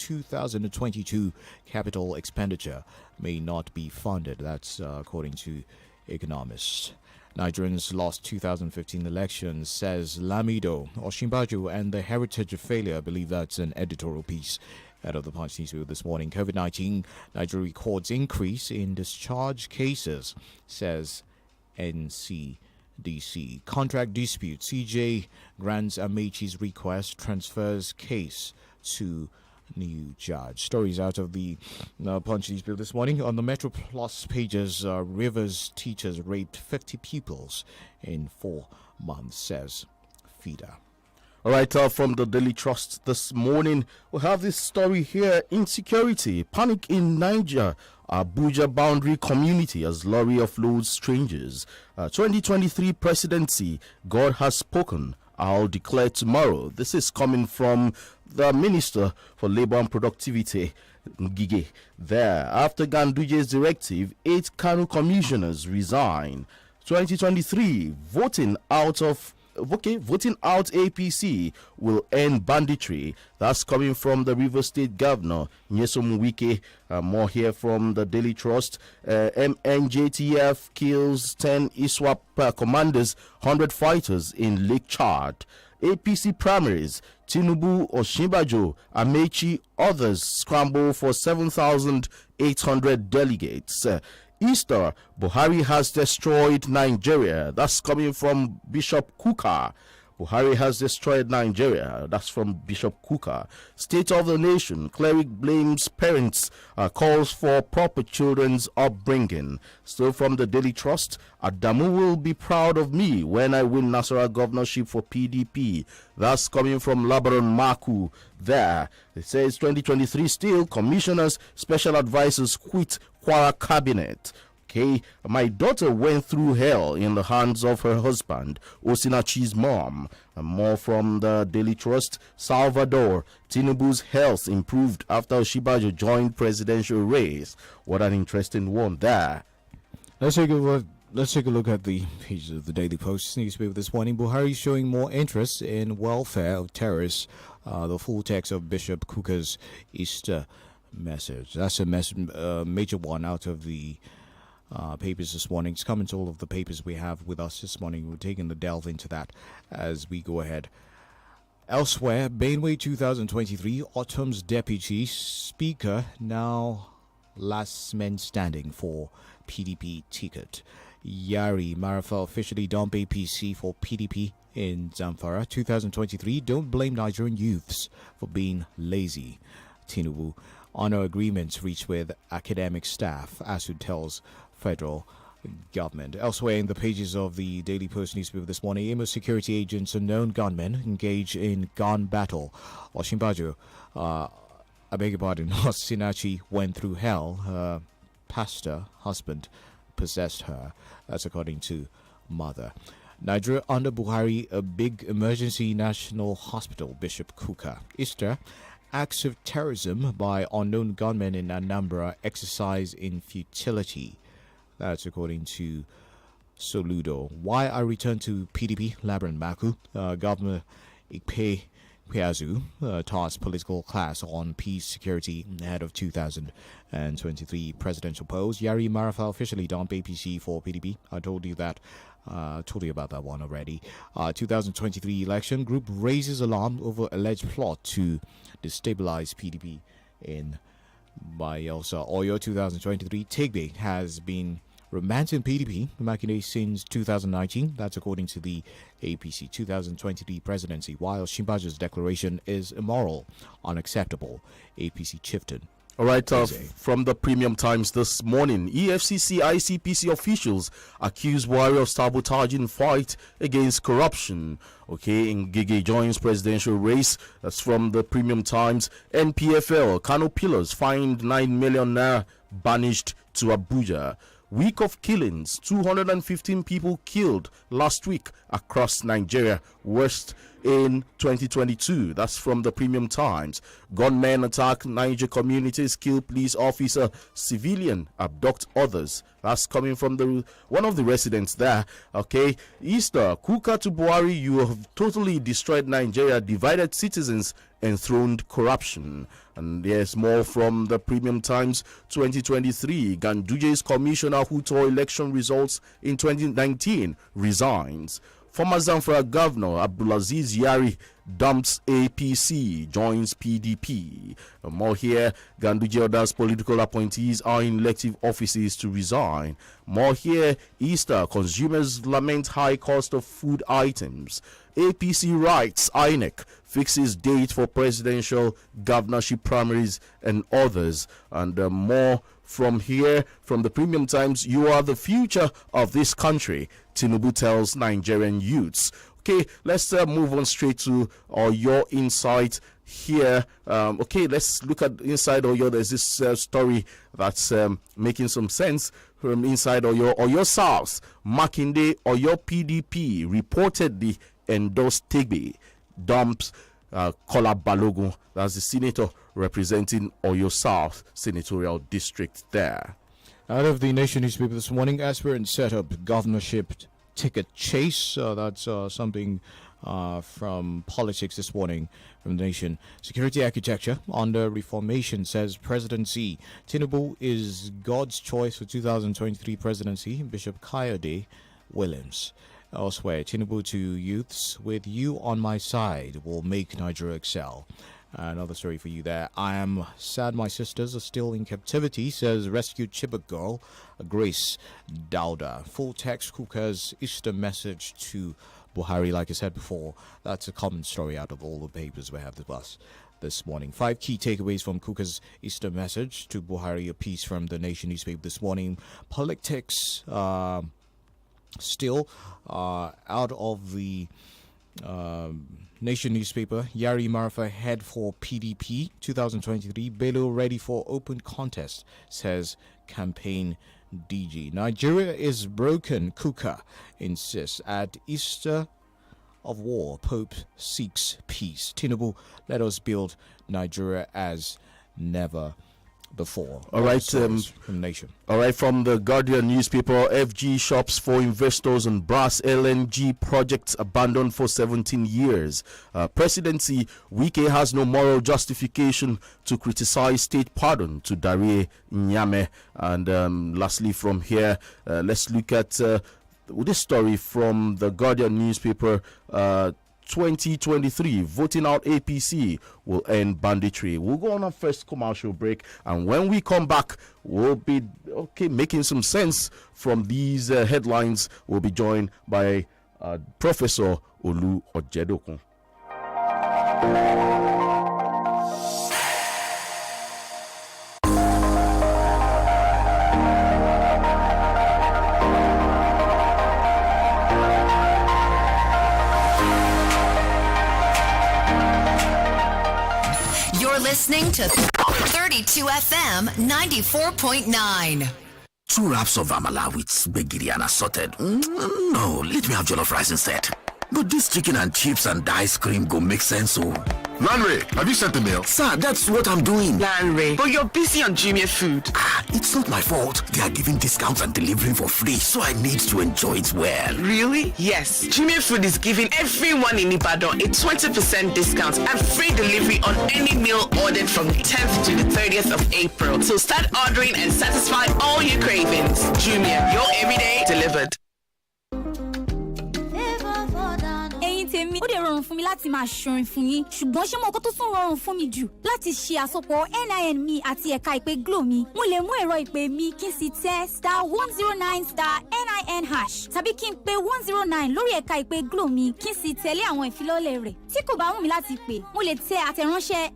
2022 capital expenditure may not be funded. That's according to economists. Nigerians lost 2015 elections, says Lamido. Osinbajo and the heritage of failure. I believe that's an editorial piece out of the Punch newspaper this morning. COVID-19, Nigeria records increase in discharge cases, says NCDC. Contract dispute. CJ grants Amechi's request, transfers case to new judge. Stories out of the Punch newspaper this morning. On the Metro Plus pages, Rivers teachers raped 50 pupils in 4 months, says FIDA. All right, from the Daily Trust this morning, we have this story here. Insecurity, panic in Niger, Abuja boundary community as lorry offloads strangers. 2023 presidency, God has spoken. I'll declare tomorrow. This is coming from the Minister for Labour and Productivity, Ngige. There, after Ganduje's directive, 8 Kano commissioners resign. 2023, voting out APC will end banditry. That's coming from the River State Governor, Nyesom Wike. More here from the Daily Trust. MNJTF kills 10 ISWAP commanders, 100 fighters in Lake Chad. APC primaries, Tinubu, Osinbajo, Amechi, others scramble for 7,800 delegates. Easter, Buhari has destroyed Nigeria. That's coming from Bishop Kuka. Buhari has destroyed Nigeria. That's from Bishop Kuka. State of the Nation, cleric blames parents, calls for proper children's upbringing. Still from the Daily Trust, Adamu will be proud of me when I win Nasarawa governorship for PDP. That's coming from Labaron Maku. There, it says 2023 still, commissioners, special advisors quit Kwara cabinet. Okay, my daughter went through hell in the hands of her husband, Osinachi's mom. And more from the Daily Trust. Salvador, Tinubu's health improved after Oshibajo joined presidential race. What an interesting one there. Let's take a look at the pages of the Daily Post newspaper this morning. Buhari showing more interest in welfare of terrorists. The full text of Bishop Kuka's Easter message. That's a major one out of the papers this morning. It's coming to all of the papers we have with us this morning. We're taking the delve into that as we go ahead. Elsewhere, Bainway 2023, Autumn's deputy speaker, now last man standing for PDP ticket. Yari Marafa officially dump APC for PDP in Zamfara. 2023, don't blame Nigerian youths for being lazy. Tinubu, honor agreements reached with academic staff, ASU tells federal government. Elsewhere in the pages of the Daily Post newspaper this morning, Imo security agents and known gunmen engage in gun battle. Osinbajo, I beg your pardon, Osinachi went through hell. Her pastor husband possessed her. That's according to mother. Nigeria under Buhari, a big emergency national hospital, Bishop Kuka. Easter, acts of terrorism by unknown gunmen in Anambra exercise in futility. That's according to Soludo. Why I return to PDP, Labaran Maku. Governor Ikpe Kweazu tasked political class on peace security ahead of 2023 presidential polls. Yari Marafa officially dumped APC for PDP. I told you about that one already. 2023 election group raises alarm over alleged plot to destabilize PDP in Bayelsa. Oyo 2023, Tigbe has been romancing PDP Makinde since 2019. That's according to the APC 2023 presidency. While Shimbajo's declaration is immoral, unacceptable. APC chieftain. All right, from the Premium Times this morning, EFCC ICPC officials accuse Buhari of sabotaging fight against corruption. Okay, Ngige joins presidential race. That's from the Premium Times. NPFL, Kano Pillars fined 9 million naira, banished to Abuja. Week of killings, 215 people killed last week across Nigeria, worst in 2022. That's from the Premium Times. Gunmen attack Niger communities, kill police officer, civilian abduct others. That's coming from one of the residents there. Okay, Easter, Kuka to Buhari, you have totally destroyed Nigeria, divided citizens, enthroned corruption. And there's more from the Premium Times 2023. Ganduje's commissioner who tore election results in 2019 resigns. Former Zamfara Governor Abdulaziz Yari dumps APC, joins PDP. More here, Ganduje orders political appointees are in elective offices to resign. More here, Easter, consumers lament high cost of food items. APC writes INEC fixes date for presidential governorship primaries and others. And more from here, from the Premium Times. You are the future of this country, Tinubu tells Nigerian youths. Okay, let's move on straight to your insight here. Okay, let's look at inside Oyo. There's this story that's making some sense from inside Oyo South. Makinde Oyo PDP reportedly endorsed Tegbe, dumps Kola Balogun. That's the senator representing Oyo South senatorial district there. Out of the Nation newspaper this morning, aspirants set up governorship ticket chase. That's something from politics this morning from the Nation. Security architecture under reformation, says presidency. Tinubu is God's choice for 2023 presidency. Bishop Kayode Williams. Elsewhere, Tinubu to youths, with you on my side will make Nigeria excel. Another story for you there. I am sad my sisters are still in captivity, says rescued Chibok girl Grace Dauda. Full text Kuka's Easter message to Buhari, like I said before. That's a common story out of all the papers we have this morning. 5 key takeaways from Kuka's Easter message to Buhari, a piece from the Nation newspaper this morning. Politics still out of the Nation newspaper. Yari Marfa head for PDP 2023. Bello ready for open contest, says campaign DG. Nigeria is broken, Kuka insists. At Easter of war, Pope seeks peace. Tinubu, let us build Nigeria as never before. All right, from Nation. All right, from the Guardian newspaper, FG shops for investors on brass LNG projects abandoned for 17 years. Presidency, Wike has no moral justification to criticize state pardon to Dare Nyame. And lastly, from here, let's look at this story from the Guardian newspaper. 2023 voting out APC will end banditry. We'll go on a first commercial break, and when we come back, we'll be making some sense from these headlines. We'll be joined by Professor Olu Ojedokun. Listening to 32 FM 94.9. 2 wraps of amala with spaghetti and assorted. No, let me have jollof rice instead. But this chicken and chips and ice cream go make sense, oh. Lanre, have you sent the mail? Sir, that's what I'm doing. Lanre, but you're busy on Jumia Food. It's not my fault. They are giving discounts and delivering for free, so I need to enjoy it well. Really? Yes. Jumia Food is giving everyone in Ibadan a 20% discount and free delivery on any meal ordered from the 10th to the 30th of April. So start ordering and satisfy all your cravings. Jumia, your everyday delivered. tèmi ó dẹ̀ rọrùn fún mi láti máa ṣorin fún yín ṣùgbọ́n ṣé mo kó tó tún rọrùn fún mi jù láti ṣe àsopọ̀ NIN mi àti ẹ̀ka ìpè Glo mi mo lè mú ẹ̀rọ ìpè mi kí n sì tẹ *109*NIN# tàbí kí n pe 109 lórí ẹ̀ka ìpè Glo mi kí n sì tẹ̀lé àwọn ìfilọ́lẹ̀ rẹ̀ tí kò bá wù mí láti pè mo lè tẹ àtẹ̀ránṣẹ́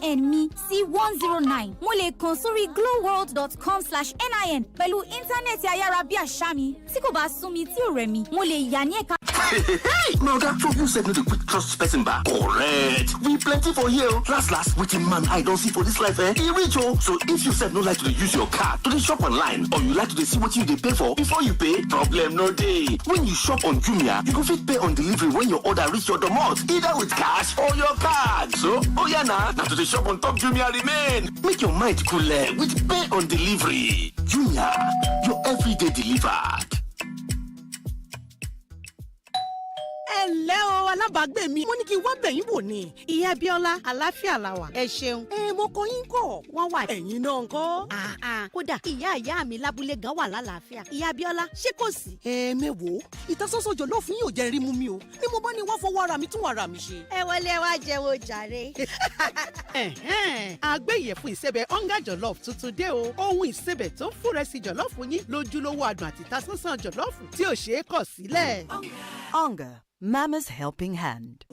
NIN mi sí 109 mo lè kàn sórí glowworld.com/NIN pẹ̀lú íńtánẹ́ẹ̀tì ayárabíàṣá mi tí kò bá sún mi tí ò rẹ̀ mi mo lè yà ní ẹ̀ka. Hey, Melda, so you said no to quick trust person back. Correct. We plenty for here. Last, waiting man, I don't see for this life, eh? Rich, oh. So if you said no like to use your card to the shop online, or you like to see what you they pay for before you pay, problem no day. When you shop on Jumia, you go fit pay on delivery when your order reach your domot, either with cash or your card. So, oh yeah, now to the shop on top Jumia remain. Make your mind cool with pay on delivery. Jumia, your everyday delivered. Hello, alábàágbé mi mo ní kí n wá bẹ̀yìn wò ni. Ìyá Bíọ́lá àlàáfíà la wà. Ẹ ṣeun. Mo kọ yín kọ̀. Wọ́n wà. Ẹ̀yin náà ńkọ́. Kódà ìyá mi lábúlé gan wà lálàáfíà. Ìyá Bíọ́lá ṣé kò sí? Mẹ́wòó ìtasọ́sọ́ jọ̀lọ́ọ̀fù yín ò jẹ́ rí mú mi o. Ni mo bá ní wá fọwọ́ ara mi tún ara mi ṣe. Ẹ wọlé wá jẹ́wọ́ jàre. Àgbẹ̀ ìyẹ̀fun ìsẹ̀bẹ̀ ọ̀ngá jọ̀lọ́ọ̀fù tuntun dé o. Ohun ìsẹ̀bẹ̀ tó ń fúnrẹ́sì jọ̀lọ́ọ̀fù yín lójúlówó adùn àti ìtasọ́sọ́ jọ̀lọ́ọ̀fù tí ò ṣeé kọ̀ sílẹ̀. Onga, Mama's helping hand.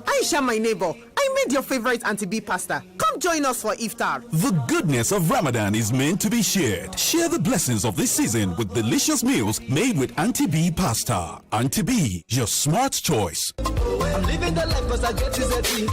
Aisha, my neighbor, I made your favorite Auntie B pasta. Come join us for iftar. The goodness of Ramadan is meant to be shared. Share the blessings of this season with delicious meals made with Auntie B pasta. Auntie B, your smart choice. I'm living the life because I get Tizeti.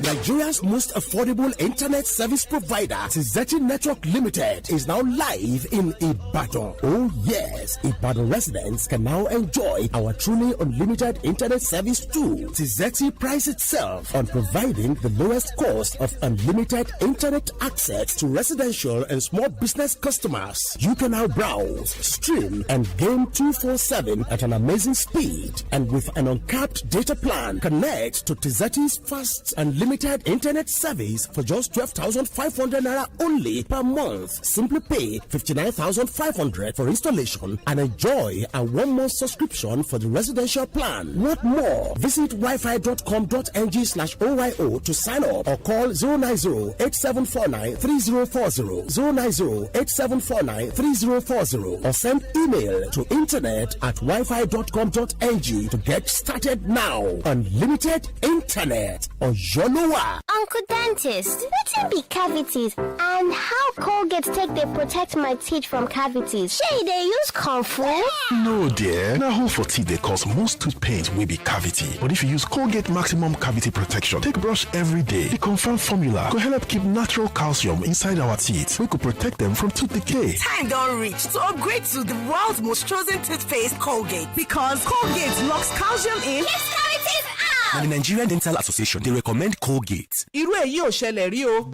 Nigeria's most affordable internet service provider, Tizeti Network Limited, is now live in Ibadan. Oh yes, Ibadan residents can now enjoy our truly unlimited internet service too. Tizeti prides itself on providing the lowest cost of unlimited internet access to residential and small business customers. You can now browse, stream, and game 24/7 at an amazing speed. And with an uncapped data plan, connect to Tizeti's fast unlimited internet service for just 12,500 naira only per month. Simply pay 59,500 for installation and enjoy a 1-month subscription for the residential plan. What more? Visit wifi.com.ng/OYO to sign up or call 090-8749-3040, 090-8749-3040, or send email to internet@wifi.com.ng to get started now. Unlimited internet on Yolowa. Uncle Dentist, wetin be cavities and how Colgate take dey protect my teeth from cavities? Shey they use comfort? No dear, na hole for teeth dey cause most tooth pain wey be cavity. But if you use Colgate Maximum Cavity Protection take brush every day, the confirmed formula go help keep natural calcium inside our teeth wey go protect them from tooth decay. Time don't reach to upgrade to the world's most chosen toothpaste, Colgate. Because Colgate locks calcium in. Keeps cavities out! And the Nigerian Dental Association, they recommend Colgate. Irú èyí ò ṣẹlẹ̀ rí o.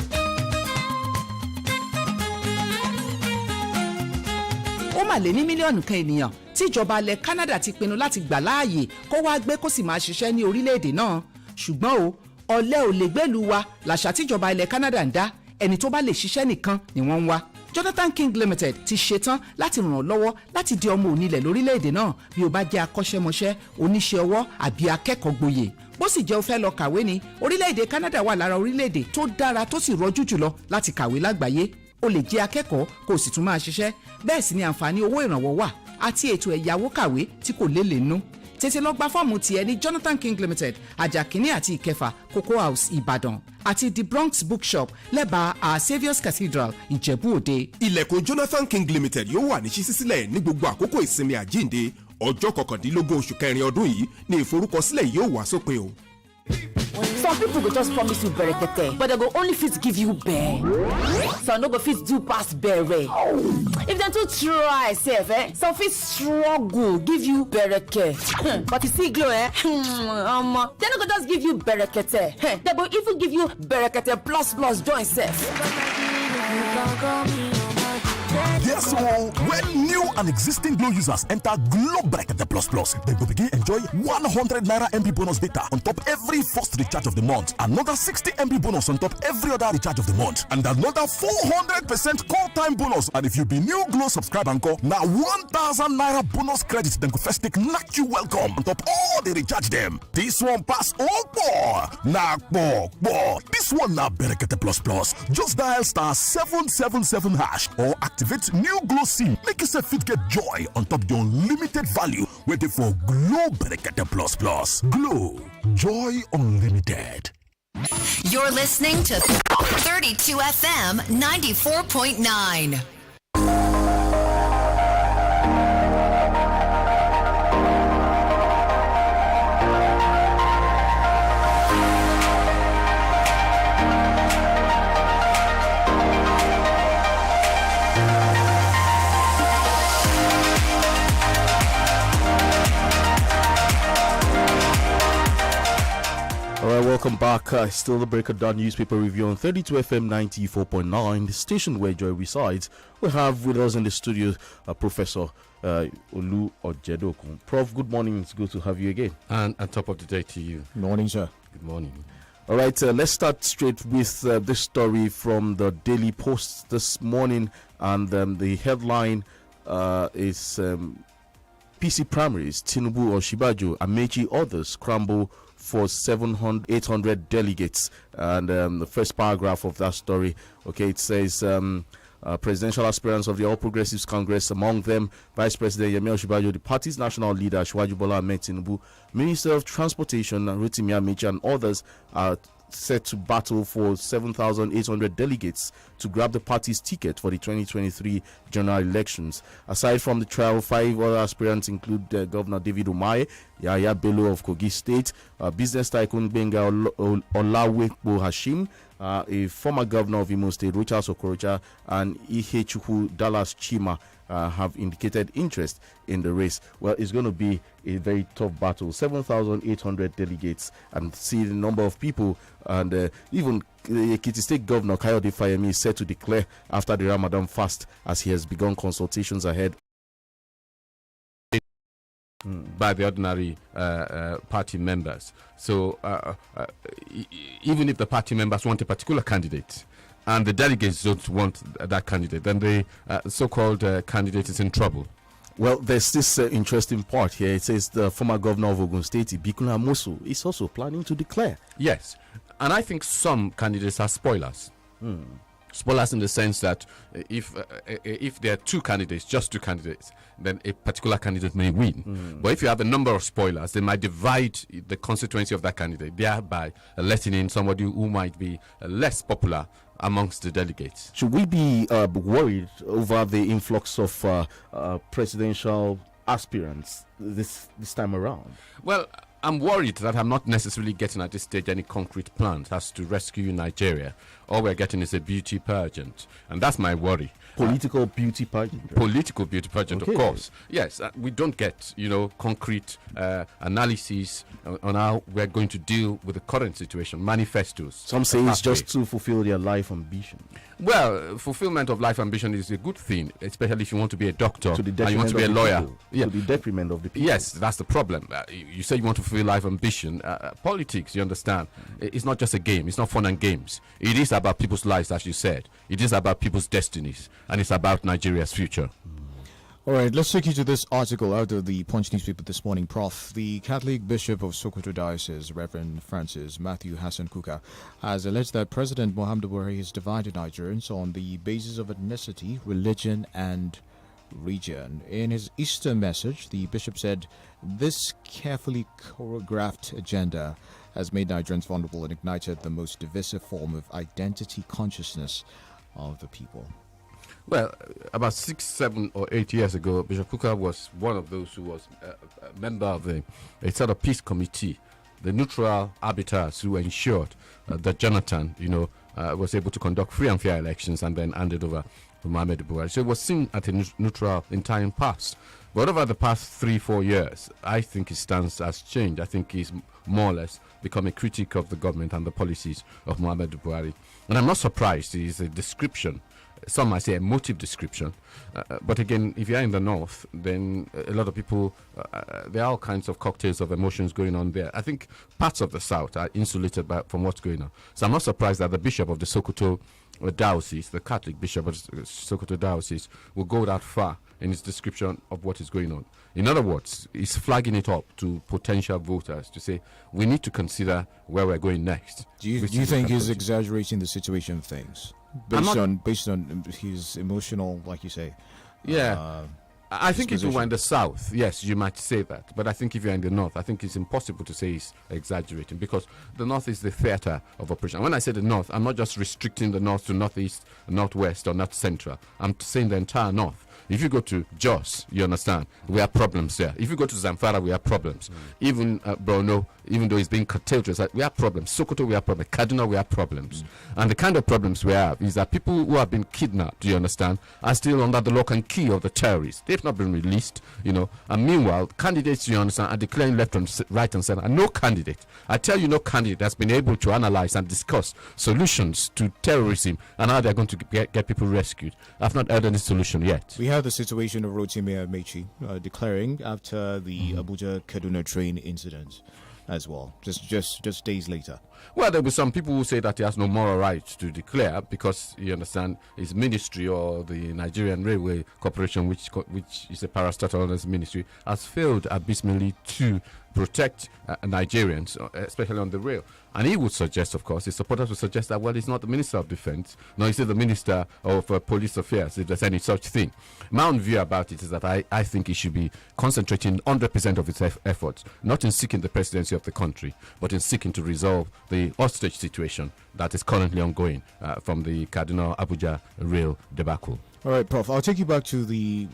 Ó mà lé ní mílíọ̀nù kan ènìyàn tí ìjọba ilẹ̀ Canada ti pinnu láti gbà láàyè kó wá gbé kó sì máa ṣiṣẹ́ ní orílẹ̀-èdè náà. Ṣùgbọ́n o, ọ̀lẹ ò lè gbélùú wa làṣà tí ìjọba ilẹ̀ Canada ń dá. Ẹni tó bá lè ṣiṣẹ́ nìkan ni wọ́n ń wá. Jonathan King Limited ti ṣetán láti ràn ọ́ lọ́wọ́ láti di ọmọ onílẹ̀ lórílẹ̀‐èdè náà bí o bá jẹ́ akọ́ṣẹ́mọṣẹ́ oníṣẹ́ ọwọ́ àbí akẹ́kọ̀ọ́ gboyè. Bó sì jẹ́ o fẹ́ lọ kàwé ní orílẹ̀‐èdè Canada wà lára orílẹ̀‐èdè tó dára tó sì rọjú jùlọ láti kàwé lágbàáyé. O lè jẹ́ akẹ́kọ̀ọ́ kó o sì tún máa ṣiṣẹ́. Bẹ́ẹ̀ sì ni àǹfààní owó ìrànwọ́ wà àti ètò ẹ̀yáwó kàwé tí kò lélẹ̀ nú. Tètè lọ gba fọ́ọ̀mù tiẹ̀ ní Jonathan King Limited Ajakini àti Ìkẹfà Cocoa House Ìbàdàn àti The Bronx Bookshop lẹ́bàá Our Saviour's Cathedral Ìjẹ̀bú Òde. Ilẹ̀kùn Jonathan King Limited yóò wà ní ṣíṣí sílẹ̀ ní gbogbo àkókò ìsinmi àjíǹde. Ọjọ́ 19 oṣù kẹrin ọdún yìí ni ìforúkọsílẹ̀ yóò wá sópin o. Some people go just promise you berekete, but they go only fit give you bear. Some no go fit do pass bere. If dem too try sef, some fit struggle give you bereke. But you see glow, omo, dem no go just give you berekete. Dem go even give you berekete plus join sef. Yes, so when new and existing Glow users enter Glow Bracket Plus, they will begin enjoy 100 Naira MB bonus data on top every first recharge of the month, another 60 MB bonus on top every other recharge of the month, and another 400% call time bonus. And if you be new Glow subscriber encore, now 1,000 Naira bonus credits then go first take knock you welcome on top all the recharge them. This one pass all four. Nah, boy. This one now Bracket Plus. Just dial *777# or activate new Glow SIM. Make yourself fit get joy on top the unlimited value waiting for Glow Bracket Plus. Glow, joy unlimited. You're listening to 32 FM 94.9. All right, welcome back. back. Still the Breaker Down newspaper review on 32 FM 94.9, the station where joy resides. We have with us in the studio Professor Olu Ojedokun. Prof, good morning. It's good to have you again. And top of the day to you. Morning, sir. Good morning. All right, let's start straight with this story from the Daily Post this morning. And the headline is PC primaries, Tinubu or Shibaju, Amechi others scramble for 800 delegates. And the first paragraph of that story, okay, it says presidential aspirants of the All Progressives Congress, among them Vice President Yemi Osinbajo, the party's national leader Asiwaju Bola Ahmed Tinubu, Minister of Transportation Rotimi Amechi, and others are set to battle for 7,800 delegates to grab the party's ticket for the 2023 general elections. Aside from the trial, 5 other aspirants include Governor David Umahi, Yahaya Bello of Kogi State, business tycoon Benga Olawekbo Hashim, a former governor of Imo State, Rochas Okorocha, and Ihechukwu Dallas Chima have indicated interest in the race. Well, it's going to be a very tough battle. 7,800 delegates, and see the number of people, and even Ekiti State Governor Kayode Fayemi is set to declare after the Ramadan fast, as he has begun consultations ahead by the ordinary party members. So even if the party members want a particular candidate and the delegates don't want that candidate, then the so-called candidate is in trouble. Well, there's this interesting part here. It says the former governor of Ogun State, Ibikun Amosu, is also planning to declare. Yes, and I think some candidates are spoilers. Spoilers in the sense that if there are two candidates, just two candidates, then a particular candidate may win. But if you have a number of spoilers, they might divide the constituency of that candidate, thereby letting in somebody who might be less popular amongst the delegates. Should we be worried over the influx of presidential aspirants this time around? Well, I'm worried that I'm not necessarily getting at this stage any concrete plans as to rescue Nigeria. All we're getting is a beauty pageant, and that's my worry. Political beauty pageant. Political beauty pageant, of course. Yes, we don't get, concrete analysis on how we're going to deal with the current situation, manifestos. Some say it's just to fulfill their life ambition. Well, fulfillment of life ambition is a good thing, especially if you want to be a doctor and you want to be a lawyer. To the detriment of the people. Yes, that's the problem. You say you want to fulfill life ambition. Politics, you understand, it's not just a game. It's not fun and games. It is about people's lives, as you said. It is about people's destinies, and it's about Nigeria's future. All right, let's take you to this article out of the Punch newspaper this morning, Prof. The Catholic Bishop of Sokoto Diocese, Reverend Francis Matthew Hassan Kuka, has alleged that President Muhammadu Buhari has divided Nigerians on the basis of ethnicity, religion, and region. In his Easter message, the bishop said this carefully choreographed agenda has made Nigerians vulnerable and ignited the most divisive form of identity consciousness of the people. Well, about 6, 7, or 8 years ago, Bishop Kuka was one of those who was a member of a sort of peace committee, the neutral arbiters who ensured that Jonathan, was able to conduct free and fair elections and then handed over to Muhammadu Buhari. So it was seen at a neutral in time past. But over the past 3, 4 years, I think his stance has changed. I think he's more or less become a critic of the government and the policies of Muhammadu Buhari. And I'm not surprised. It's a description. Some might say a motive description. But again, if you're in the north, then a lot of people, there are all kinds of cocktails of emotions going on there. I think parts of the south are insulated from what's going on. So I'm not surprised that the bishop of the Sokoto diocese, the Catholic bishop of the Sokoto diocese, will go that far in his description of what is going on. In other words, he's flagging it up to potential voters to say, we need to consider where we're going next. Do you think he's exaggerating the situation of things? Based on his emotional, like you say. Yeah. I think if you were in the south, yes, you might say that. But I think if you're in the north, I think it's impossible to say he's exaggerating, because the north is the theater of operation. When I say the north, I'm not just restricting the north to northeast, northwest, or north central. I'm saying the entire north. If you go to Jos, you understand, we have problems there. If you go to Zamfara, we have problems. Even Borno, even though it's being curtailed, we have problems. Sokoto, we have problems. Kaduna, we have problems. And the kind of problems we have is that people who have been kidnapped, do you understand, are still under the lock and key of the terrorists. They've not been released, And meanwhile, candidates, you understand, are declaring left and right and center. And no candidate, I tell you, no candidate has been able to analyze and discuss solutions to terrorism and how they're going to get people rescued. I've not heard any solution yet. We have the situation of Rotimi Amechi declaring after the Abuja-Kaduna train incident as well, just days later. Well, there will be some people who say that he has no moral right to declare because, you understand, his ministry or the Nigerian Railway Corporation, which is a parastatal on his ministry, has failed abysmally to protect Nigerians, especially on the rail. And he would suggest, of course, his supporters would suggest that, well, he's not the Minister of Defense, nor is he the Minister of Police Affairs, if there's any such thing. My own view about it is that I think he should be concentrating 100% of his efforts, not in seeking the presidency of the country, but in seeking to resolve the hostage situation that is currently ongoing from the Kaduna-Abuja rail debacle. All right, Prof, I'll take you back to the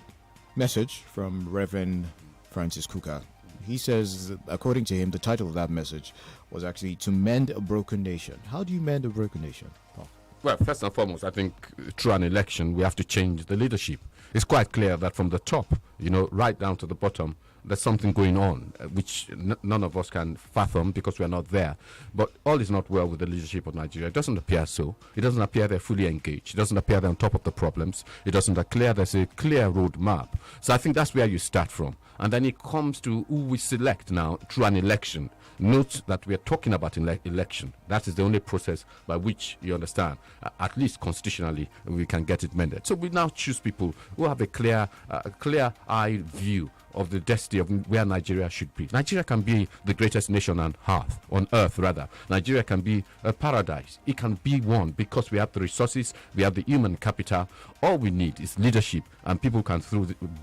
message from Reverend Francis Kuka. He says, according to him, the title of that message was actually To Mend a Broken Nation. How do you mend a broken nation, Prof? Well, first and foremost, I think through an election, we have to change the leadership. It's quite clear that from the top, right down to the bottom, there's something going on, which none of us can fathom because we are not there. But all is not well with the leadership of Nigeria. It doesn't appear so. It doesn't appear they're fully engaged. It doesn't appear they're on top of the problems. It doesn't appear there's a clear roadmap. So I think that's where you start from. And then it comes to who we select now through an election. Note that we are talking about election. That is the only process by which, you understand, at least constitutionally, we can get it mended. So we now choose people who have a clear-eyed view of the destiny of where Nigeria should be. Nigeria can be the greatest nation on earth. Nigeria can be a paradise. It can be one because we have the resources, we have the human capital. All we need is leadership, and people can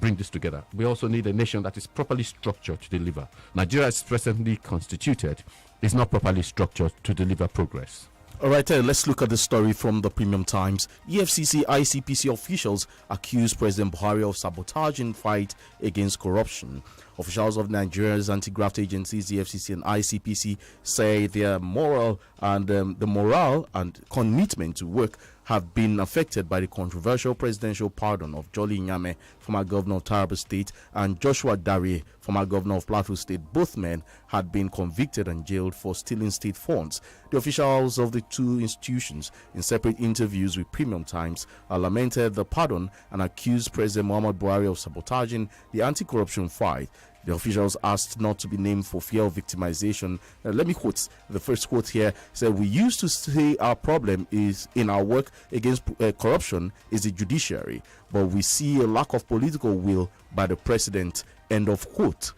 bring this together. We also need a nation that is properly structured to deliver. Nigeria is presently constituted, is not properly structured to deliver progress. All right, let's look at the story from the Premium Times. EFCC ICPC officials accuse President Buhari of sabotaging fight against corruption. Officials of Nigeria's anti-graft agencies, EFCC and ICPC, say their morale and commitment to work have been affected by the controversial presidential pardon of Jolly Nyame, former governor of Taraba State, and Joshua Dare, former governor of Plateau State. Both men had been convicted and jailed for stealing state funds. The officials of the two institutions, in separate interviews with Premium Times, lamented the pardon and accused President Muhammad Buhari of sabotaging the anti-corruption fight. The officials asked not to be named for fear of victimization. Let me quote the first quote here. Said, "We used to say our problem is in our work against corruption is the judiciary, but we see a lack of political will by the president." End of quote.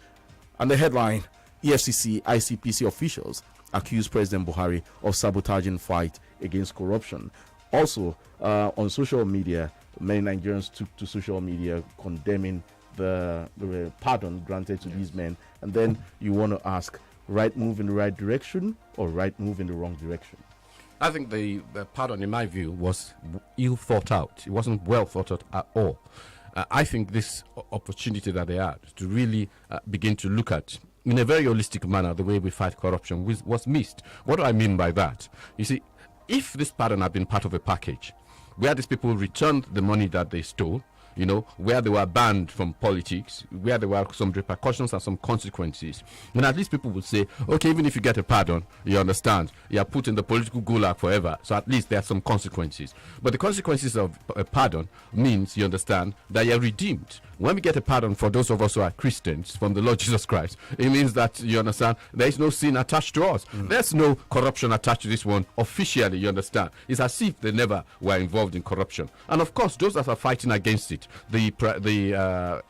And the headline: EFCC ICPC officials accuse President Buhari of sabotaging fight against corruption. Also, on social media, many Nigerians took to social media condemning the pardon granted to these men. And then you want to ask, right move in the right direction or right move in the wrong direction? I think the pardon, in my view, was ill thought out. It wasn't well thought out at all. I think this opportunity that they had to really begin to look at, in a very holistic manner, the way we fight corruption was missed. What do I mean by that? You see, if this pardon had been part of a package, where these people returned the money that they stole, where they were banned from politics, where there were some repercussions and some consequences, then at least people would say, okay, even if you get a pardon, you understand, you are put in the political gulag forever, so at least there are some consequences. But the consequences of a pardon means, you understand, that you are redeemed. When we get a pardon for those of us who are Christians from the Lord Jesus Christ, it means that, you understand, there is no sin attached to us. There's no corruption attached to this one officially, you understand. It's as if they never were involved in corruption. And of course, those that are fighting against it, the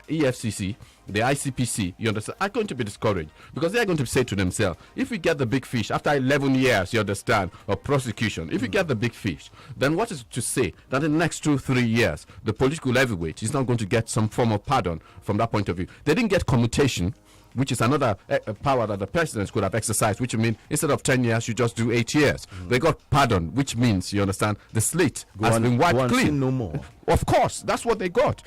EFCC, the ICPC, you understand, are going to be discouraged because they're going to say to themselves, if we get the big fish after 11 years, you understand, of prosecution, if we get the big fish, then what is to say that in the next 2-3 years, the political heavyweight is not going to get some form of pardon from that point of view? They didn't get commutation. which is another power that the president could have exercised, which means instead of 10 years, you just do 8 years. They got pardon, which means, you understand, the slate has been wiped clean. No more. Of course, that's what they got.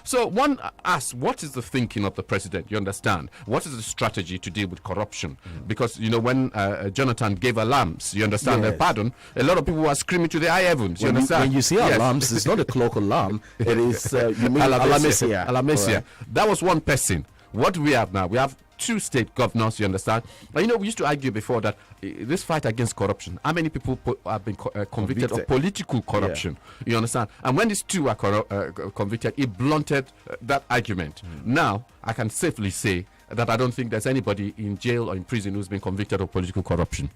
So one asks, what is the thinking of the president? You understand? What is the strategy to deal with corruption? Because, when Jonathan gave alarms, you understand, the pardon, a lot of people were screaming to the high heavens. You understand? When you see alarms, it's not a clock alarm. It is, you mean Alamesia. Alamesia. That was one person. What do we have now? We have 2 state governors, you understand? We used to argue before that this fight against corruption, how many people have been convicted of political corruption? Yeah. You understand? And when these 2 are convicted, it blunted that argument. Now, I can safely say that I don't think there's anybody in jail or in prison who's been convicted of political corruption.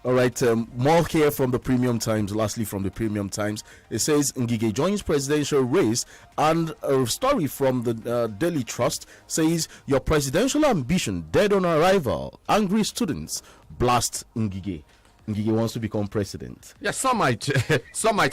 All right, more here from the Premium Times. Lastly, from the Premium Times, it says Ngige joins presidential race, and a story from the Daily Trust says your presidential ambition dead on arrival. Angry students blast Ngige. Ngige wants to become president. Yeah, some might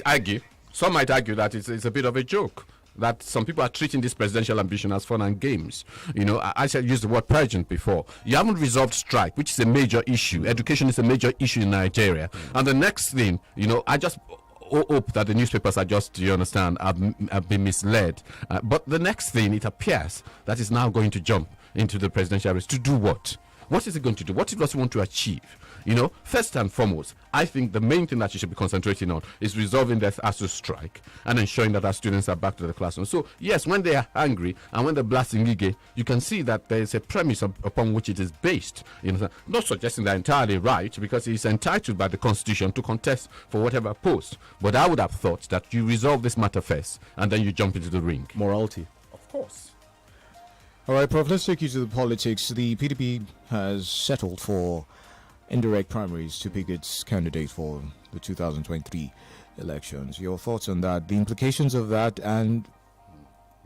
argue that it's a bit of a joke, that some people are treating this presidential ambition as fun and games. I said use the word pageant before. You haven't resolved strike, which is a major issue. Education is a major issue in Nigeria. And the next thing, I just hope that the newspapers are just, you understand, have been misled. But the next thing, it appears that is now going to jump into the presidential race to do what? What is it going to do? What does it want to achieve? First and foremost, I think the main thing that you should be concentrating on is resolving the ASU strike and ensuring that our students are back to the classroom. So, yes, when they are angry and when they're blasting Ngige, you can see that there is a premise upon which it is based. Not suggesting they're entirely right, because he's entitled by the Constitution to contest for whatever post. But I would have thought that you resolve this matter first and then you jump into the ring. Morality. Of course. All right, Prof, let's take you to the politics. The PDP has settled for indirect primaries to pick its candidate for the 2023 elections. Your thoughts on that, the implications of that, and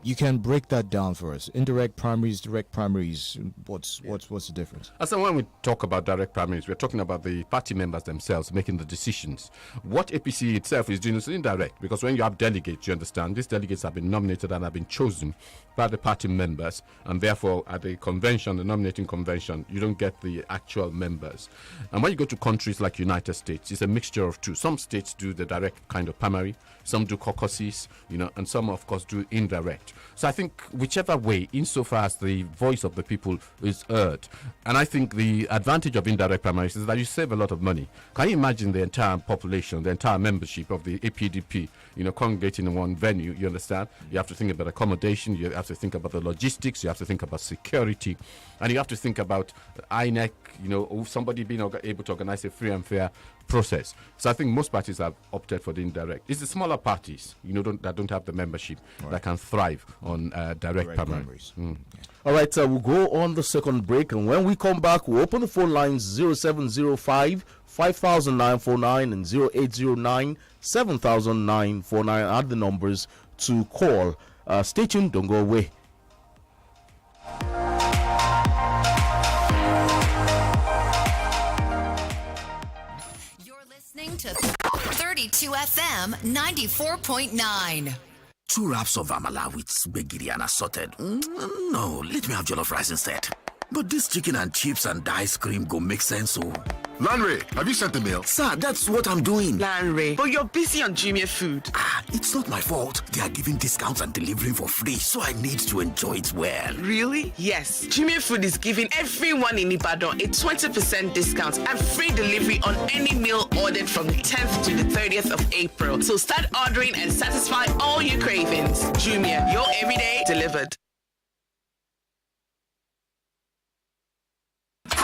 you can break that down for us. Indirect primaries, direct primaries, what's the difference? So when we talk about direct primaries, we're talking about the party members themselves making the decisions. What APC itself is doing is indirect, because when you have delegates, you understand, these delegates have been nominated and have been chosen by the party members, and therefore at the convention, the nominating convention, you don't get the actual members. And when you go to countries like United States, it's a mixture of 2. Some states do the direct kind of primary, some do caucuses, and some of course do indirect. So I think whichever way, insofar as the voice of the people is heard, and I think the advantage of indirect primaries is that you save a lot of money. Can you imagine the entire population, the entire membership of the APDP, congregating in one venue? You understand? You have to think about accommodation, you have to think about the logistics, you have to think about security, and you have to think about INEC, somebody being able to organize a free and fair process. So I think most parties have opted for the indirect. It's the smaller parties, that don't have the membership that can thrive on direct primaries. All right, we'll go on the second break, and when we come back, we'll open the phone lines 0705 5949 and 0809 7949. Add the numbers to call. Stay tuned, don't go away. Listening to 32 FM 94.9. 2 wraps of amala with spaghetti and assorted. No, let me have jollof rice instead. But this chicken and chips and ice cream go make sense, oh. Lanre, have you sent the mail? Sir, that's what I'm doing. Lanre, but you're busy on Jumia Food. It's not my fault. They are giving discounts and delivering for free, so I need to enjoy it well. Really? Yes. Jumia Food is giving everyone in Ibadan a 20% discount and free delivery on any meal ordered from the 10th to the 30th of April. So start ordering and satisfy all your cravings. Jumia, your everyday delivered.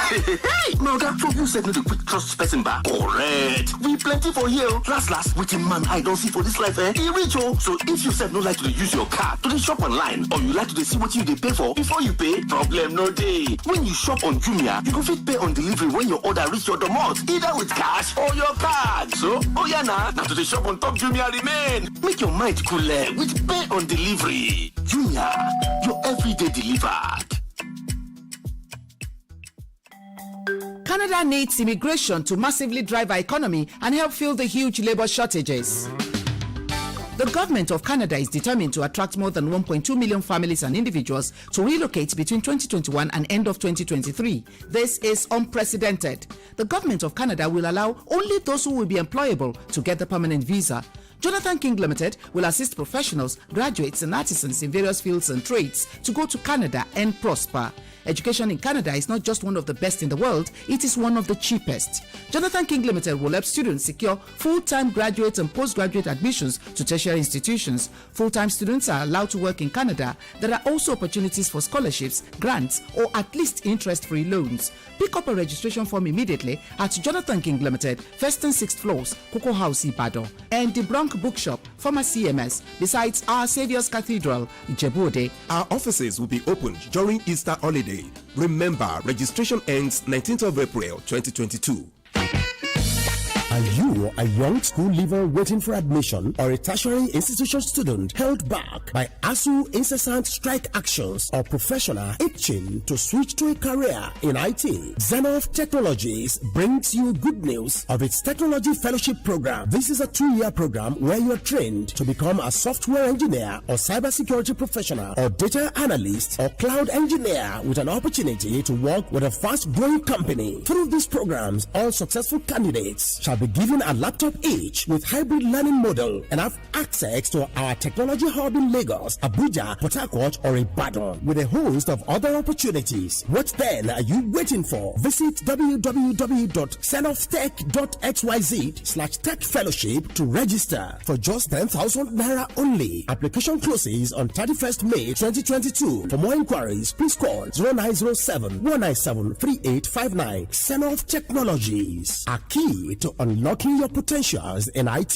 Hey, Moga, for you said no the quick trust person back. Correct. We plenty for here. Last, waiting man I don't see for this life, He reach So if you said no like to use your card to the shop online, or you like to see what you they pay for before you pay, problem no day. When you shop on Jumia, you can fit pay on delivery when your order reach your domot, either with cash or your card. So, now to the shop on top Jumia remain. Make your mind cooler with pay on delivery. Jumia, your everyday delivered. Canada needs immigration to massively drive our economy and help fill the huge labor shortages. The government of Canada is determined to attract more than 1.2 million families and individuals to relocate between 2021 and end of 2023. This is unprecedented. The government of Canada will allow only those who will be employable to get the permanent visa. Jonathan King Limited will assist professionals, graduates, and artisans in various fields and trades to go to Canada and prosper. Education in Canada is not just one of the best in the world, it is one of the cheapest. Jonathan King Limited will help students secure full-time graduate and postgraduate admissions to tertiary institutions. Full-time students are allowed to work in Canada. There are also opportunities for scholarships, grants, or at least interest-free loans. Pick up a registration form immediately at Jonathan King Limited, 1st and 6th floors, Cocoa House, Ibadan, and the Bronx Bookshop, former CMS, besides Our Saviour's Cathedral, Ijebu-Ode. Our offices will be open during Easter holiday. Remember, registration ends 19th of April 2022. Are you a young school leaver waiting for admission or a tertiary institution student held back by ASU incessant strike actions or professional itching to switch to a career in IT? Zenith Technologies brings you good news of its Technology Fellowship Program. This is a 2-year program where you are trained to become a software engineer or cybersecurity professional or data analyst or cloud engineer with an opportunity to work with a fast-growing company. Through these programs, all successful candidates shall be given a laptop each with hybrid learning model and have access to our technology hub in Lagos, Abuja, Port Harcourt, or Ibadan with a host of other opportunities. What then are you waiting for? Visit www.senoftech.xyz/tech fellowship to register for just 10,000 naira only. Application closes on 31st May 2022. For more inquiries, please call 0907 197 3859. Zenith Technologies, a key to unlocking your potentials in IT.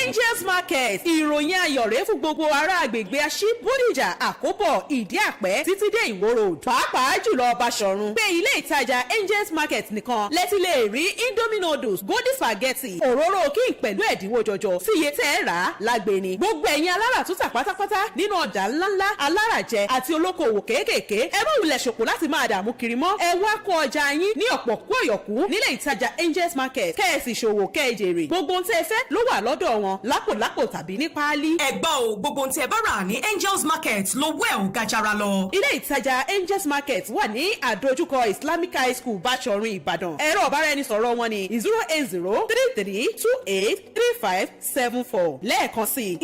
Angels Market ìròyìn ayọ̀ rèé fún gbogbo ará agbègbè Aṣí Bódìjà Àkóbọ̀ Ìdí Àpẹ́ títí dé Ìwó Road pàápàá jùlọ Báṣọ̀run pé ilé ìtajà Angels Market nìkan lẹ́tí lè rí Indomie noodles Golden spaghetti òróró king pẹ̀lú ẹ̀dínwó jọjọ sí iye tẹ́ ẹ rà á lágbèní gbogbo ẹ̀yin aláràtúntà pátápátá nínú ọjà ńláńlá aláràjẹ àti olókoòwò kéékèèké ẹ má wulẹ̀ ṣòpò láti máa dààmú kiri mọ́ ẹ wá kó ọjà yín ní ọ̀pọ̀ kú ọ̀yọ̀kú nílé ìtajà Angels Market kẹ́ẹ̀sì ṣòwò kẹ́ẹ̀jèrè gbogbo ohun tẹ́ ẹ fẹ́ ló wà lọ́dọ̀ wọn lápòlápò tàbí ní páálí. ẹ̀gbọ́n o gbogbo ohun tí ẹ bá rà ní Angels Market ló wẹ̀ ò gajara lọ. ilé ìtajà Angels Market wà ní àdójúkọ Islamic High School Báṣọ̀run Ìbàdàn. ẹ̀rọ ìbáraẹnisọ̀rọ̀ wọn ni 08033283574 lẹ́ẹ̀kan sí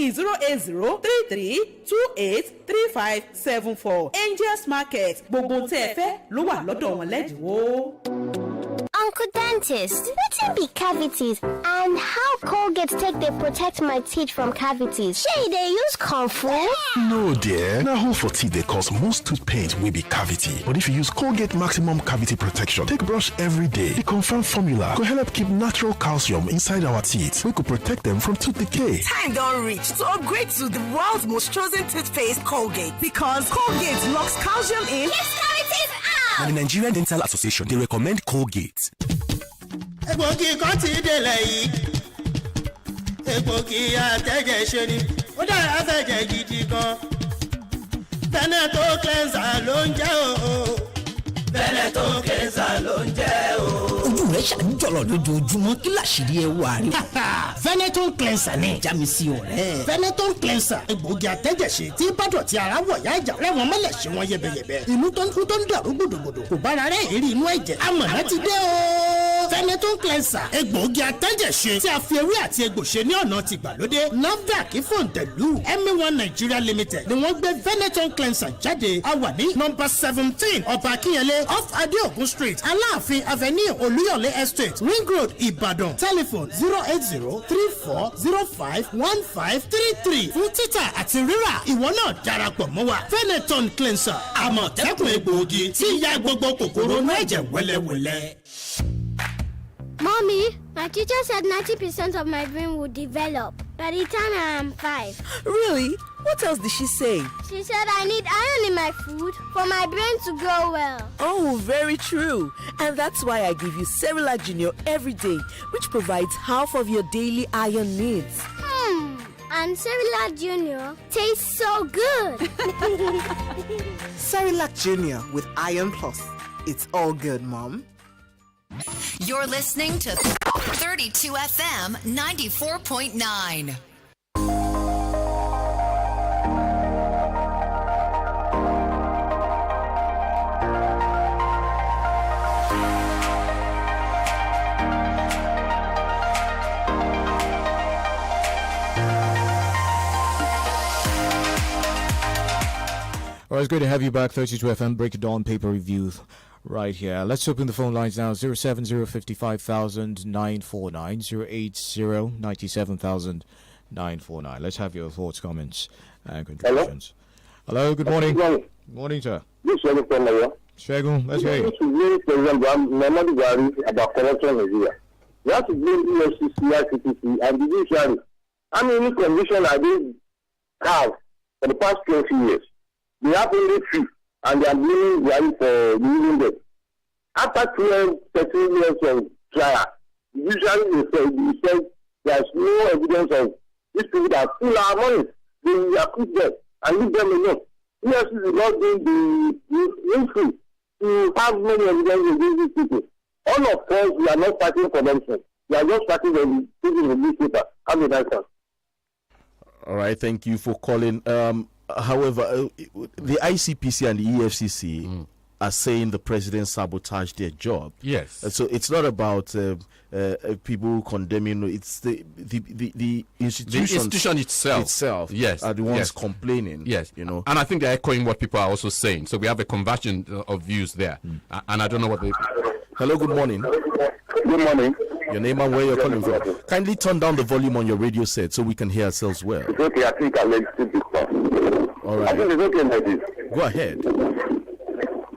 08033283574 Angels Market gbogbo ohun tí ẹ fẹ́ ló wà lọ́dọ̀ wọn lẹ́dínwó. Uncle Dentist, wetin be cavities and how Colgate take dey protect my teeth from cavities? Shey dey use comfort? No dear, na hole for teeth dey cause most tooth pain wey be cavity. But if you use Colgate Maximum Cavity Protection take brush every day, the confirmed formula go help keep natural calcium inside our teeth wey go protect them from tooth decay. Time don reach to upgrade to the world's most chosen toothpaste, Colgate, because Colgate locks calcium in. Keeps cavities out! Now, the Nigerian Dental Association, they recommend Colgate. Egbògi kan ti délẹ̀ yìí, egbògi àtẹ̀jẹ̀ ṣe ni, ó dára fẹ̀jẹ̀ gidi gan. Veneto cleanser ló ń jẹ́ o. Veneto cleanser ló ń jẹ́ o. Ojú rẹ̀ ṣàǹjọ̀lọ̀ lójoojúmọ́ kí làṣírí ẹ wà rí. Veneto cleanser ní ìjà mi sí ọ̀rẹ́. Veneto cleanser egbògi àtẹ̀jẹ̀ṣe tí bàdọ̀tí ara wọ̀ yá ìjà rẹ̀ wọ́n mọ́lẹ̀ ṣe wọ́n yẹbẹyẹbẹ. Inú tó ń kú tó ń dàrú gbòdògbòdò kò bára rẹ̀ èrí inú ẹ̀jẹ̀. Amọ̀nà ti dé o. Veneto cleanser egbògi àtẹ̀jẹ̀ṣe tí a fi ewé àti egbò ṣe ní ọ̀nà tìgbàlódé. NAFDAC fòǹtẹ̀lù MA1 Nigeria Limited ni wọ́n gbé Veneto cleanser jáde. A wà ní nọ́mbà 17 Ọba Akínyẹlé off Adeogun Street Aláàfin Avenue Olúyọ̀lé Estate Ring Road Ìbàdàn. Telephone 08034051533 fún títà àti rírà. Ìwọ náà darapọ̀ mọ́ wa. Veneton cleanser àmọ̀tẹ́kùn egbòogi tí ya gbogbo kòkòrò inú ẹ̀jẹ̀ wẹ́lẹ́wẹ́lẹ́. Mommy, my teacher said 90% of my brain will develop by the time I am 5. Really? What else did she say? She said I need iron in my food for my brain to grow well. Oh, very true. And that's why I give you Cerelac Junior every day, which provides half of your daily iron needs. And Cerelac Junior tastes so good. Cerelac Junior with Iron Plus. It's all good, Mom. You're listening to 32 FM 94.9. Well, it's great to have you back. 32 FM Break It Dawn paper review right here. Let's open the phone lines now. 070-55,949, 080-97,949. Let's have your thoughts, comments, and contributions. Hello, good morning. Good morning, sir. This is Shagun, let's hear you. About corruption in Nigeria. We have to blame EFCC, ICTC, and the judiciary. How many conditions are they have for the past 20 years? They have only 3, and they are blaming Buhari for losing them. After 12, 13 years of trial, usually they say there's no evidence of these people that steal our money. They acquit them and leave them alone. EFCC is not doing the info to have many evidence against these people. All of us, we are not fighting corruption. We are just fighting the people in the newspaper. Have a nice one. All right, thank you for calling. However, the ICPC and the EFCC are saying the president sabotaged their job. Yes. So it's not about people condemning. It's the institution itself. Yes. Are the ones complaining. Yes. You know. And I think they're echoing what people are also saying. So we have a conversion of views there. And I don't know what they. Hello. Good morning. Good morning. Your name and where you're calling from. Kindly turn down the volume on your radio set so we can hear ourselves well. It's okay. I think I'll let you start. All right. I think it's okay like this. Go ahead.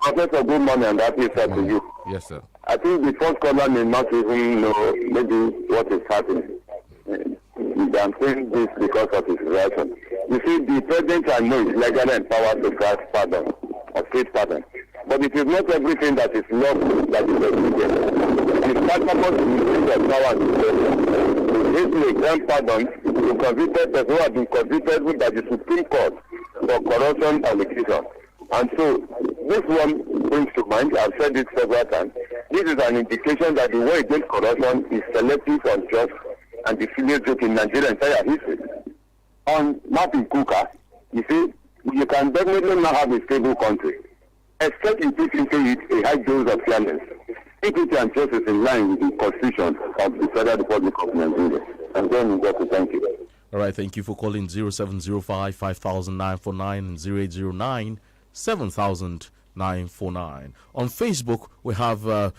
Professor, good morning and happy start to you. Yes, sir. I think the first caller may not even know maybe what is happening. I'm saying this because of his reaction. You see, the president can know is legally empowered to grant pardon or state pardon. But it is not everything that is lawful that is obedient. It is capable to use the power to basically grant pardon to convicted persons who have been convicted by the Supreme Court for corruption allegations. And so, this one brings to mind, I've said it several times, this is an indication that the war against corruption is selective, unjust, and the failure joke in Nigeria's entire history. On Martin Cooker, you see, you can definitely not have a stable country, except you put into it a high dose of fairness. Equity and justice in line with the Constitution of the Federal Republic of Nigeria. And then, thank you. All right, thank you for calling 0705 5949 and 0809 7,949. On Facebook, we have,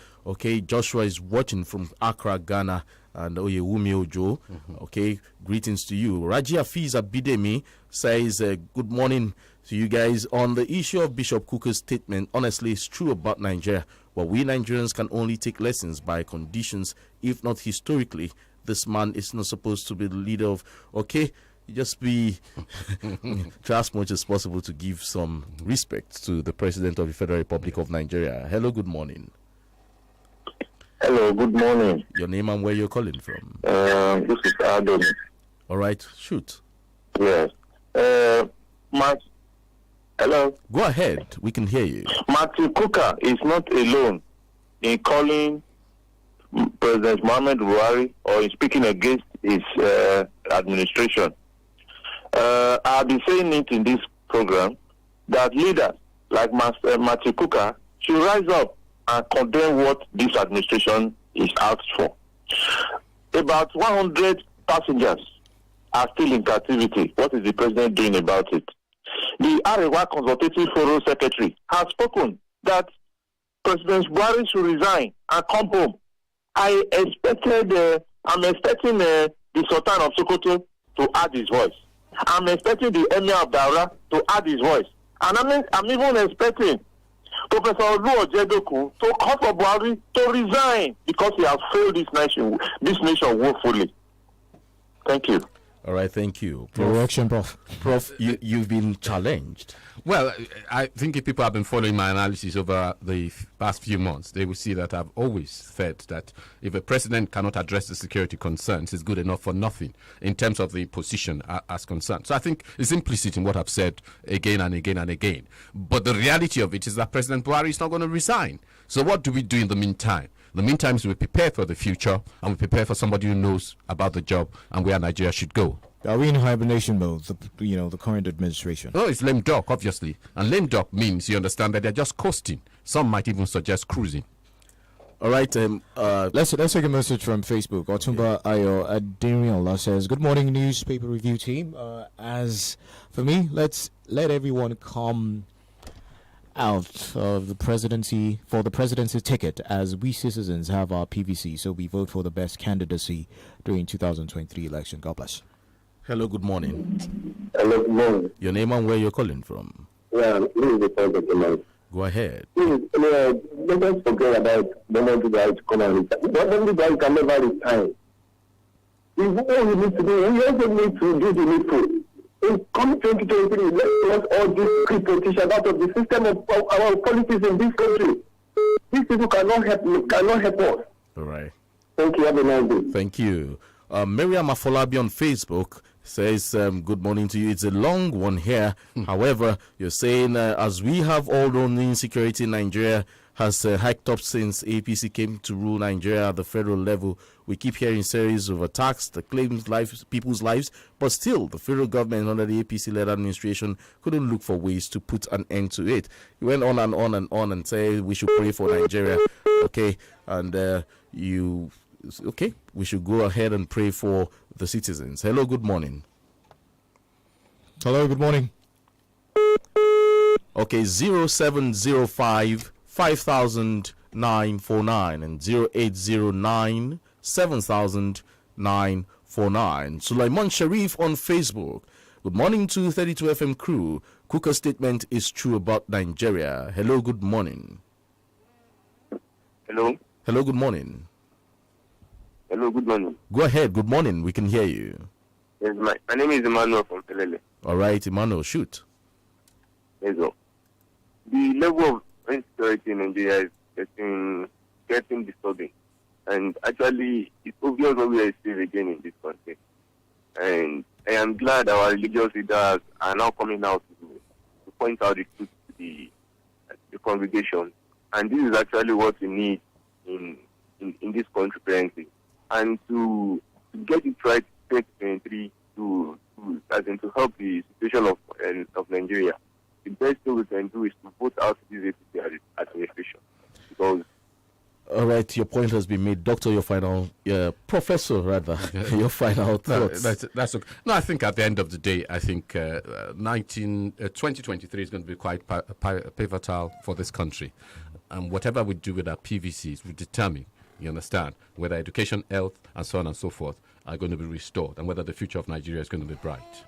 Joshua is watching from Accra, Ghana, and Oyewumi Ojo. Okay, greetings to you. Raji Afiz Abidemi says, good morning to you guys. On the issue of Bishop Kuka's statement, honestly, it's true about Nigeria, but we Nigerians can only take lessons by conditions, if not historically. This man is not supposed to be the leader of, just be try as much as possible to give some respect to the President of the Federal Republic of Nigeria. Hello, good morning. Hello, good morning. Your name and where you're calling from? This is Adam. All right, shoot. Yes. Hello? Go ahead, we can hear you. Martin Cooker is not alone in calling President Muhammad Buhari or in speaking against his administration. I've been saying it in this program that leaders like Martin Cooker should rise up and condemn what this administration is asked for. About 100 passengers are still in captivity. What is the president doing about it? The Arewa Consultative Forum Secretary has spoken that President Buhari should resign and come home. I'm expecting the Sultan of Sokoto to add his voice. I'm expecting the Emir of Daura to add his voice. And I'm even expecting Professor Olu Ojedoku to call for Buhari to resign because he has failed this nation woefully. Thank you. All right, thank you. Direction, Prof. Prof, you've been challenged. Well, I think if people have been following my analysis over the past few months, they will see that I've always said that if a president cannot address the security concerns, it's good enough for nothing in terms of the position as concerned. So I think it's implicit in what I've said again and again and again. But the reality of it is that President Buhari is not going to resign. So what do we do in the meantime? The meantime is we prepare for the future and we prepare for somebody who knows about the job and where Nigeria should go. Are we in hibernation mode, the current administration? Oh, it's lame duck, obviously. And lame duck means you understand that they're just coasting. Some might even suggest cruising. All right. Let's take a message from Facebook. Otumba Ayo Adiriola says, good morning, newspaper review team. As for me, let's let everyone come out of the presidency for the presidency ticket, as we citizens have our PVC, so we vote for the best candidacy during 2023 election. God bless. Hello, good morning. Hello, good morning. Your name and where you're calling from? Yeah, this is the point of the night. Go ahead. Let's forget about Donald Trump to come and retire. Donald Trump can never retire. What we need to do, we also need to do the needful. In come 2023, let's all these politicians out of the system of our politics in this country. These people cannot help us. All right. Thank you. Have a nice day. Thank you. Miriam Afolabi on Facebook says, good morning to you. It's a long one here. However, you're saying, as we have all known, insecurity in Nigeria has hiked up since APC came to rule Nigeria at the federal level. We keep hearing series of attacks that claims people's lives, but still the federal government under the APC-led administration couldn't look for ways to put an end to it. He went on and on and on and said we should pray for Nigeria. Okay, and we should go ahead and pray for the citizens. Hello, good morning. Hello, good morning. Okay, 0705 5949 and 0809 7949. Sulaiman Sharif on Facebook. Good morning to 32 FM crew. Kuka's statement is true about Nigeria. Hello, good morning. Hello. Hello, good morning. Hello, good morning. Go ahead, good morning. We can hear you. Yes, my name is Emmanuel from Pelele. All right, Emmanuel, shoot. Yes, sir. The level of insecurity in Nigeria is getting disturbing. And actually, it's obvious what we are still again in this country. And I am glad our religious leaders are now coming out to point out the truth to the congregation. And this is actually what we need in this country currently. And to get it right 2023 to help the situation of Nigeria, the best thing we can do is to vote out this APC administration. Because all right, your point has been made. Doctor, your final, Professor, rather, your final thoughts. That's okay. No, I think at the end of the day, I think 2023 is going to be quite pivotal for this country. And whatever we do with our PVCs will determine, you understand, whether education, health, and so on and so forth are going to be restored and whether the future of Nigeria is going to be bright.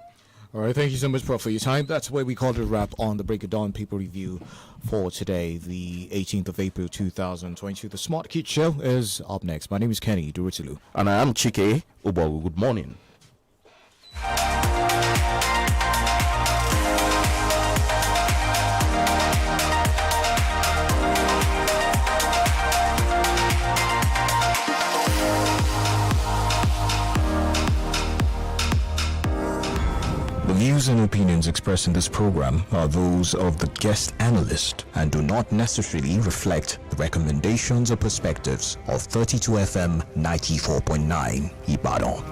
All right, thank you so much, Prof, for your time. That's where we call it a wrap on the Break of Dawn People Review for today, the 18th of April, 2022. The Smart Kids Show is up next. My name is Kenny DUROTILU. And I am CHIKE. OGBOGU. Good morning. The views and opinions expressed in this program are those of the guest analyst and do not necessarily reflect the recommendations or perspectives of 32 FM 94.9 Ibadan.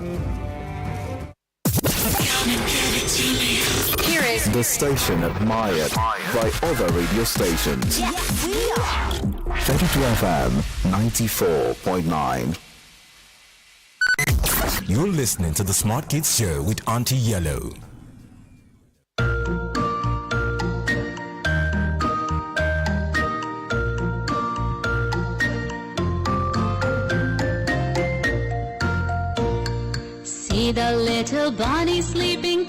Here is the station admired by other radio stations. Yes, we are. 32 FM 94.9. You're listening to the Smart Kids Show with Auntie Yellow. See the little bunny sleeping.